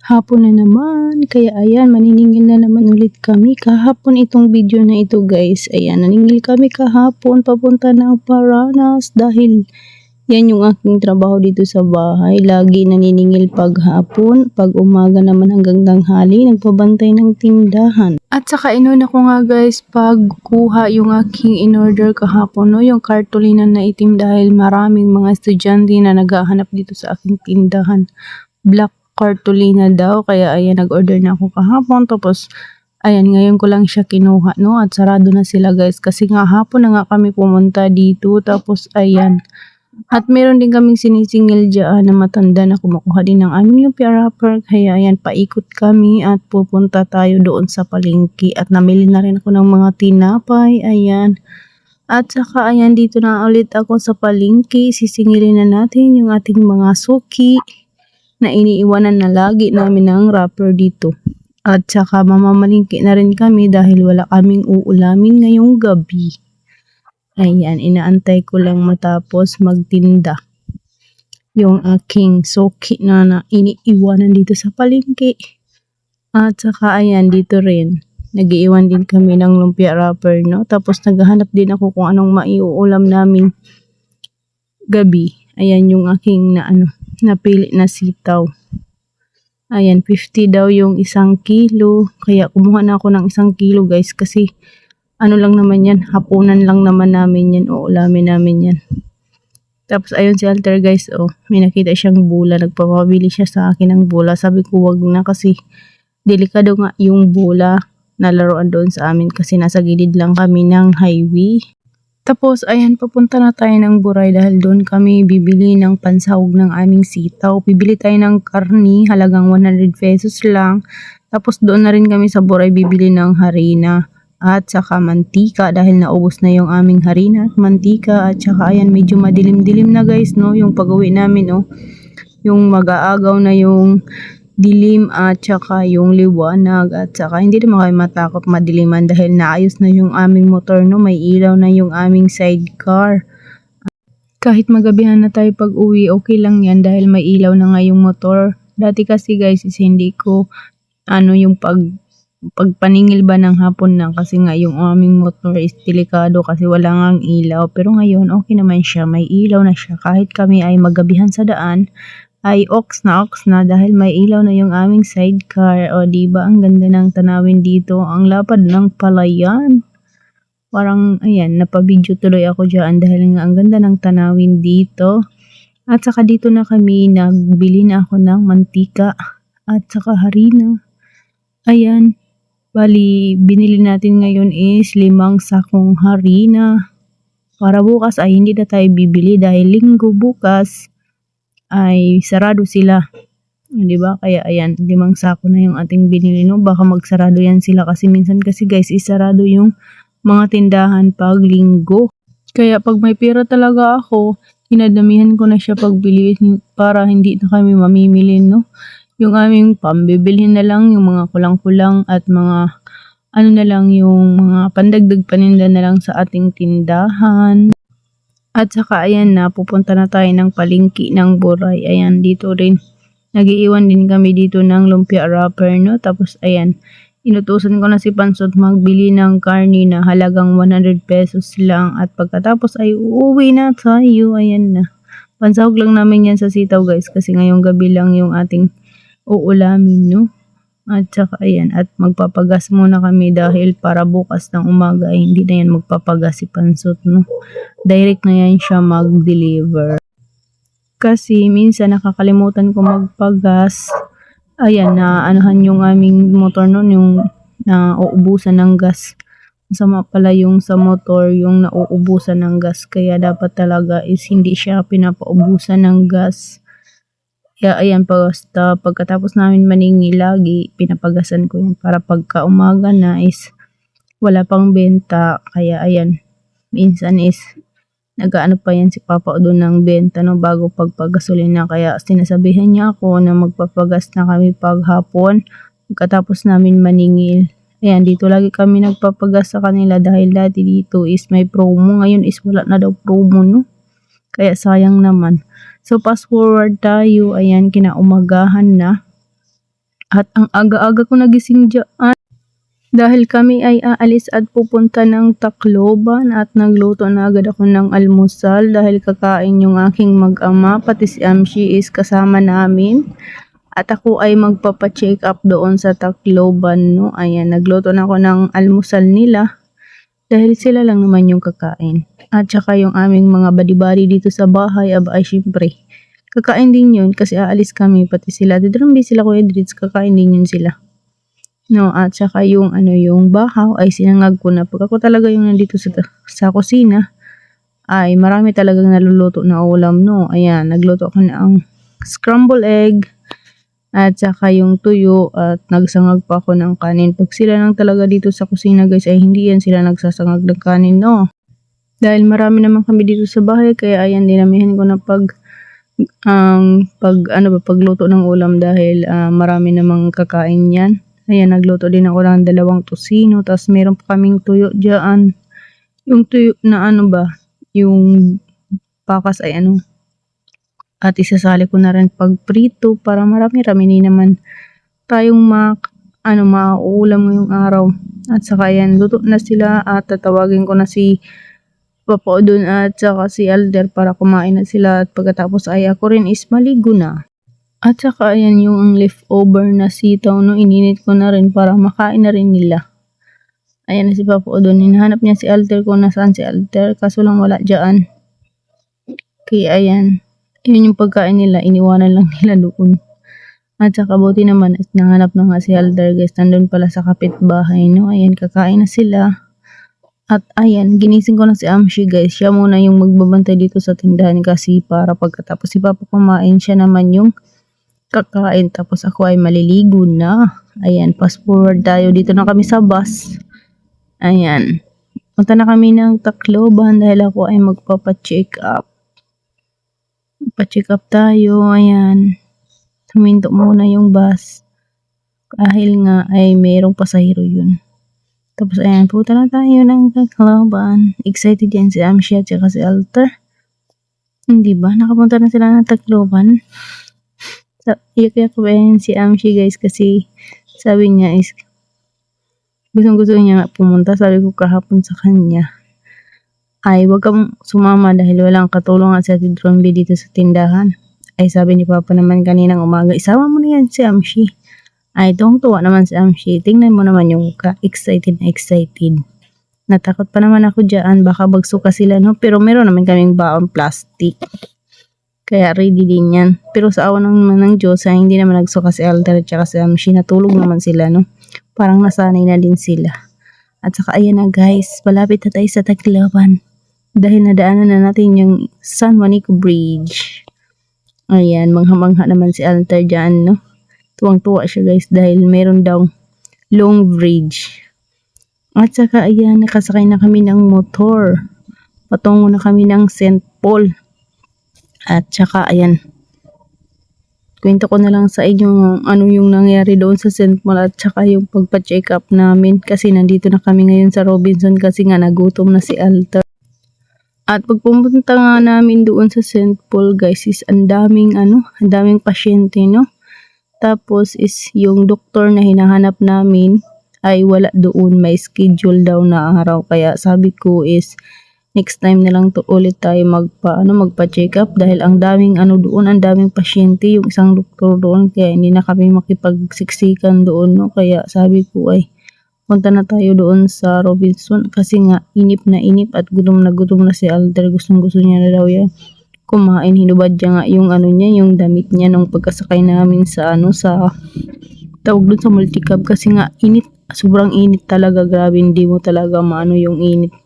Hapon na naman, kaya ayan, maniningil na naman ulit kami. Kahapon itong video na ito guys, ayan, naningil kami kahapon papunta ng Paranas dahil yan yung aking trabaho dito sa bahay. Lagi naniningil pag hapon, pag umaga naman hanggang tanghali, nagpabantay ng tindahan. At saka inuna ko nga guys, pagkuha yung aking in-order kahapon, no, yung cartolina na itim dahil maraming mga estudyante na naghahanap dito sa aking tindahan. Black cartolina daw, kaya ayan, nag-order na ako kahapon, tapos ayan, ngayon ko lang siya kinuha, no, at sarado na sila guys, kasi nga hapon na nga kami pumunta dito, tapos ayan, at meron din kaming sinisingil dyan na matanda na kumukuha din ng aming lumpia wrapper, kaya ayan, paikot kami at pupunta tayo doon sa palengke, at namili na rin ako ng mga tinapay, ayan. At saka ayan, dito na ulit ako sa palengke, sisingilin na natin yung ating mga suki na iniiwanan na lagi namin ng wrapper dito. At saka mamamalingki na rin kami dahil wala kaming uulamin ngayong gabi. Ayan, inaantay ko lang matapos magtinda yung aking suki na iniiwanan dito sa palengke. At saka ayan, dito rin nag-iiwan din kami ng lumpia wrapper, no? Tapos naghahanap din ako kung anong maiuulam namin gabi. Ayan yung aking napili na sitaw. Ayan, 50 daw yung 1 kilo. Kaya kumuha na ako ng 1 kilo guys, kasi ano lang naman yan, hapunan lang naman namin yan, o ulamin namin yan. Tapos ayun si Alter guys, oh, may nakita siyang bula, nagpapabili siya sa akin ng bula. Sabi ko wag na kasi delikado nga yung bula na laruan doon sa amin, kasi nasa gilid lang kami ng highway. Tapos ayan, papunta na tayo ng Buray dahil doon kami bibili ng pansahog ng aming sitaw. Bibili tayo ng karni, halagang 100 pesos lang. Tapos doon na rin kami sa Buray bibili ng harina at saka mantika dahil naubos na yung aming harina at mantika. At saka ayan, medyo madilim-dilim na guys, no, yung pag-uwi namin, no. Yung mag-aagaw na yung dilim at saka yung liwanag, at saka hindi naman kayo matakot madiliman dahil naayos na yung aming motor, no, may ilaw na yung aming sidecar. Kahit magabihan na tayo pag uwi, okay lang yan dahil may ilaw na nga yung motor. Dati kasi guys is hindi ko yung pagpaningil ba ng hapon na, kasi nga yung aming motor is delikado kasi wala ngang ilaw, pero ngayon okay naman siya, may ilaw na siya. Kahit kami ay magabihan sa daan ay ox na dahil may ilaw na yung aming sidecar. O diba, ang ganda ng tanawin dito, ang lapad ng palayan. Parang ayan, napabidyo tuloy ako dyan dahil nga ang ganda ng tanawin dito. At saka dito na kami, nagbili na ako ng mantika at saka harina. Ayan, bali binili natin ngayon is 5 sakong harina. Para bukas ay hindi na tayo bibili dahil linggo bukas ay sarado sila, di ba? Kaya ayan, 5 sako na yung ating binili, no. Baka magsarado yan sila kasi minsan kasi guys isarado yung mga tindahan pag linggo. Kaya pag may pera talaga ako, dinadamihan ko na siya pagbili para hindi na kami mamimili, no. Yung aming pambibilhin na lang yung mga kulang-kulang at mga na lang, yung mga pandagdag paninda na lang sa ating tindahan. At saka ayan, pupunta na tayo ng palengke ng Buray. Ayan, dito rin nagiiwan din kami dito ng lumpia wrapper, no. Tapos ayan, inutusan ko na si Pansot magbili ng karni na halagang 100 pesos lang, at pagkatapos ay uuwi na tayo. Ayan na, pansahog lang namin yan sa sitaw guys, kasi ngayong gabi lang yung ating uulamin, no. At saka ayan, at magpapagas muna kami dahil para bukas ng umaga ay hindi na yan magpapagas si Pansot, no. Direct na yan siya mag-deliver. Kasi minsan nakakalimutan ko magpagas. Ayan, na anuhan yung aming motor noon, yung nauubusan ng gas. Masama pala yung sa motor, yung nauubusan ng gas. Kaya dapat talaga is hindi siya pinapaubusan ng gas. Kaya ayan, pagkatapos namin maningil, lagi pinapagasan ko yan para pagka umaga na is wala pang benta. Kaya ayan, minsan is nagaano pa yan si Papa doon ng benta, no, bago pagpagasolina. Kaya sinasabihan niya ako na magpapagas na kami paghapon pagkatapos namin maningil. Ayan, dito lagi kami nagpapagas sa kanila dahil dati dito is may promo, ngayon is wala na daw promo, no. Kaya sayang naman. So fast forward tayo, ayan, kinaumagahan na. At ang aga-aga ko nagising dyan dahil kami ay aalis at pupunta ng Tacloban at nagluto na agad ako ng almusal dahil kakain yung aking mag-ama, pati si Amshi is kasama namin. At ako ay magpapa-check up doon sa Tacloban, no. Ayan, nagluto na ako ng almusal nila dahil sila lang naman yung kakain. At saka yung aming mga badi-badi dito sa bahay, ay syempre, kakain din yun kasi aalis kami, pati sila. Didrumbi sila Kuya Dritz, kakain din yun sila. No, at saka yung yung bahaw ay sinangag ko na. Pag ako talaga yung nandito sa kusina, ay marami talagang naluluto na ulam, no. Ayan, nagluto ako ng scramble egg, at saka yung tuyo, at nagsangag pa ako ng kanin. Pag sila lang talaga dito sa kusina guys, ay hindi yan sila nagsasangag ng kanin, no. Dahil marami naman kami dito sa bahay, kaya ayan, dinamihan ko na pagluto ng ulam dahil marami namang kakain yan. Ayan, nagluto din ako ng 2 tosino, tapos meron pa kaming tuyo dyan. Yung tuyo na yung pakas ay at isasali ko na rin pag prito para marami-rami din naman tayong mauulam ngayong araw. At saka ayan, luto na sila at tatawagin ko na si Papa Odon at saka si Alder para kumain na sila at pagkatapos ay ako rin is maligo na. At saka ayan yung leftover na sitaw, no, ininit ko na rin para makain na rin nila. Ayan na si Papa Odon, hinahanap niya si Alter kung nasaan si Alter, kaso lang wala dyan. Kaya ayan, yun yung pagkain nila, iniwanan lang nila doon. At saka buti naman at nahanap na nga si Alter guys, nandun pala sa kapitbahay, no. Ayan, kakain na sila. At ayan, ginising ko na si Amshi guys, siya muna yung magbabantay dito sa tindahan kasi para pagkatapos si Papa kumain, siya naman yung kakain, tapos ako ay maliligo na. Ayan, fast forward tayo, dito na kami sa bus. Ayan, punta na kami ng Tacloban dahil ako ay magpapa-check up. Pa-check up tayo. Ayan, huminto muna yung bus dahil nga ay mayroong pasahero yun. Tapos ayan, punta na tayo ng Tacloban. Excited yan si Amshi at saka si Alter. Hindi ba? Nakapunta na sila ng Tacloban. Iyak ko yan si Amshi guys kasi sabi niya is gusto niya pumunta. Sabi ko kahapon sa kanya ay wag kang sumama dahil walang katulong sa Ate Dromby dito sa tindahan. Ay sabi ni Papa naman kaninang umaga, isama mo na yan si Amshi. Ay tuwang-tuwa naman si Amshi. Tingnan mo naman yung mukha, excited na excited. Natakot pa naman ako dyan, baka bagsuka sila, no? Pero meron naman kaming baon plastic. Kaya ready din yan. Pero sa awan naman ng Diyos, hindi naman nagsuka si Alter at saka si Amshi. Natulog naman sila, no? Parang nasanay na din sila. At saka ayan na guys, palapit na tayo sa Tacloban. Dahil nadaanan na natin yung San Juanico Bridge. Ayan, mangha-mangha naman si Alter dyan, no? Tuwang-tuwa siya guys dahil meron daw long bridge. At saka ayan, nakasakay na kami ng motor. Patungo na kami ng St. Paul. At saka ayan, kwento ko na lang sa inyo yung nangyari doon sa St. Paul at saka yung pagpa-check up namin kasi nandito na kami ngayon sa Robinson kasi nga nagutom na si Alter. At pag pumunta nga namin doon sa St. Paul guys is ang daming pasyente, no. Tapos is yung doktor na hinahanap namin ay wala doon, may schedule daw na araw, kaya sabi ko is next time na lang to ulit tayo magpa-check up dahil ang daming doon, ang daming pasyente yung isang doktor doon, kaya hindi na kami makipagsiksikan doon, no. Kaya sabi ko ay punta na tayo doon sa Robinson kasi nga inip na inip at gutom na si Alter. Gusto niya na daw yan kumain. Hinubad niya nga yung yung damit niya nung pagkasakay namin sa tawag doon sa multicab kasi nga init, sobrang init talaga, grabe, hindi mo talaga yung init.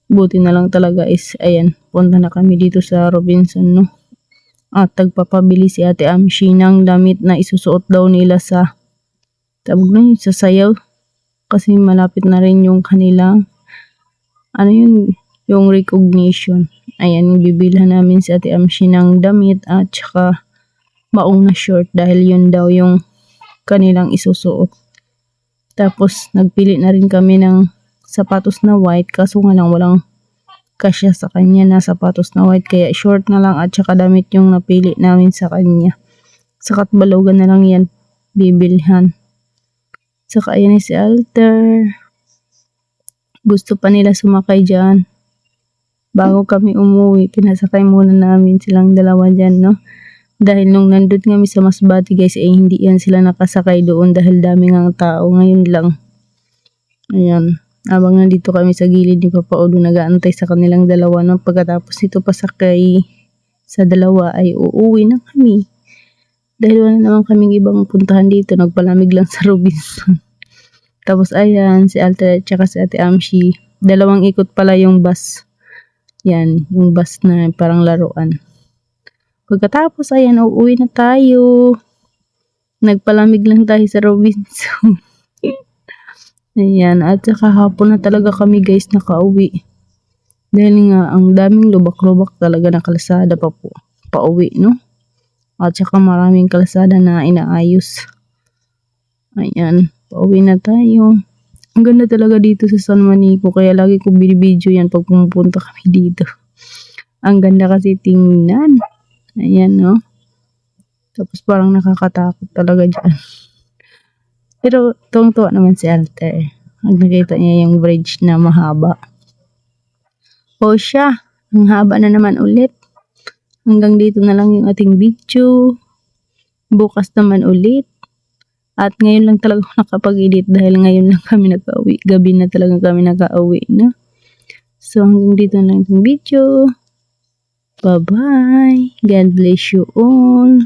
Buti na lang talaga is ayan, punta na kami dito sa Robinson, no. At tagpapabili si Ate Amshi ng damit na isusuot daw nila sa sa sayaw kasi malapit na rin yung kanilang yung recognition. Ayan, bibilhan namin si Ate Amshi ng damit at saka baong na short dahil yun daw yung kanilang isusuot. Tapos nagpili na rin kami ng sapatos na white kaso nga lang walang kasya sa kanya na sapatos na white, kaya short na lang at saka damit yung napili namin sa kanya. Sakat balugan na lang yan bibilhan. Saka ayan si Alter. Gusto pa nila sumakay dyan. Bago kami umuwi, pinasakay muna namin silang dalawa dyan, no? Dahil nung nandun kami sa Masbate guys, hindi yan sila nakasakay doon dahil dami ngang tao. Ngayon lang. Ayan. Habang nandito kami sa gilid ni Papa Odo, nag-aantay sa kanilang dalawa, no? Pagkatapos nito pasakay sa dalawa ay uuwi na kami. Dahil wala naman kaming ibang puntahan dito, nagpalamig lang sa Robinson. Tapos ayan, si Alter at saka si Ate Amshi, dalawang ikot pala yung bus. Yan, yung bus na parang laruan. Pagkatapos ayan, uuwi na tayo. Nagpalamig lang tayo sa Robinson. Ayan, at saka hapon na talaga kami guys nakauwi. Dahil nga, ang daming lubak-lubak talaga na kalsada pauwi, no? At saka maraming kalsada na inaayos. Ayan, pauwi na tayo. Ang ganda talaga dito sa San Juanico, kaya lagi ko binibidyo yan pag pumupunta kami dito. Ang ganda kasi tingnan. Ayan, no? Tapos parang nakakatakot talaga dyan. Pero tuwang-tuwa naman si Alter. Pag nakita niya yung bridge na mahaba. O siya, ang haba na naman ulit. Hanggang dito na lang yung ating video. Bukas naman ulit. At ngayon lang talaga ako nakapag-edit dahil ngayon lang kami naka-uwi. Gabi na talaga kami naka-uwi, no? So hanggang dito na lang yung video. Bye-bye. God bless you all.